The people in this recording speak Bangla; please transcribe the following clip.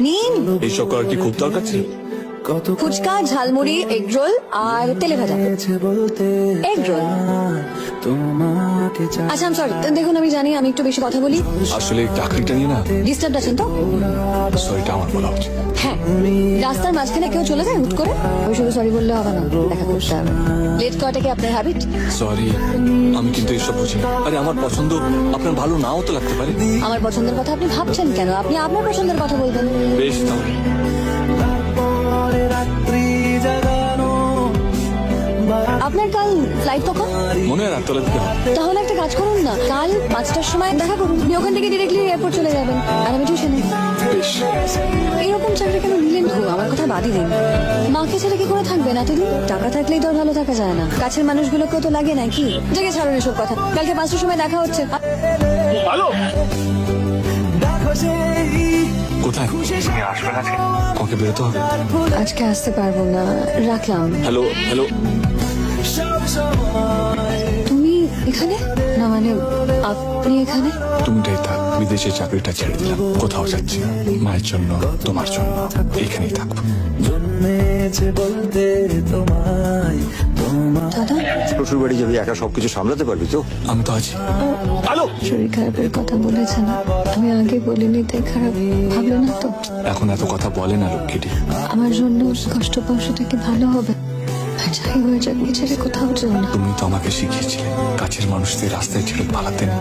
নিন। এইসব করার কি খুব দরকার ছিল? ফুচকা, ঝালমুড়ি, এগ রোল আর তেলে ভাজা। Egg roll. আচ্ছা আম সরি, দেখুন আমি জানি আমি একটু বেশি কথা বলি। আসলে চাকরিটা নিয়ে না ডিস্টার্ব আছেন তো? সরিটা আমার বলা উচিত। হ্যাঁ, রাস্তার মাঝখানে কেউ চলে যায় হুট করে, আমি শুধু সরি বললে হবে না, দেখা করতে হবে। লেট করাটা কি আপনার হ্যাবিট? সরি, আমি কিন্তু এইসব বুঝি না। আরে আমার পছন্দ আপনার ভালো নাও তো লাগতে পারে। আমার পছন্দের কথা আপনি ভাবছেন কেন? আপনি আপনার পছন্দের কথা বলবেন। বেশ তাহলে। আপনার কাল ফ্লাইট কখন? মনে হয় রাততলা দিকে হবে। তাহলে একটা কাজ করুন না, কাল 5টার সময় দেখা করুন। আপনি ওখান থেকে ডিরেক্টলি এয়ারপোর্ট চলে যাবেন আর আমি টিউশনে। এরকম চাকরি কেন নিলেন গো? আমার কথা বাদই দিন। মাকে ছেড়ে কি করে থাকবেন এতদিন? টাকা থাকলেই তো আর ভালো থাকা যায় না। কাছের মানুষগুলোকেও তো লাগে নাকি? জেগে ছাড়ুন এসব কথা। কালকে 5টার সময় দেখা হচ্ছে। হ্যালো, কোথায় আসবেন? আজকে আমাকে বেরোতে হবে। আজকে আসতে পারবো না, রাখলাম। হ্যালো হ্যালো, তুমি এখানে না? মানে আপনি এখানে? তুমিটাই থাক। বিদেশে চাকরিটা ছেড়ে দিলাম, কোথাও যাচ্ছি না। মায়ের জন্য, তোমার জন্য এখানেই থাকবো। দাদা, শ্বশুর বাড়ি যাবি, একা সবকিছু সামলাতে পারবি তো? আমি তো আছি। হ্যালো, শরীর খারাপের কথা বলেছেন, আমি আগে বলিনি তাই খারাপ ভাবলো না তো? এখন এত কথা বলে না লক্ষ্মীটি। আমার জন্য কষ্ট পাওয়া সেটা কি ভালো হবে? আর যাই হয়ে যাক, ছেড়ে কোথাও যেও না। তুমি তো আমাকে শিখিয়েছিলে কাছের মানুষদের রাস্তায় ছেড়ে পালাতে না।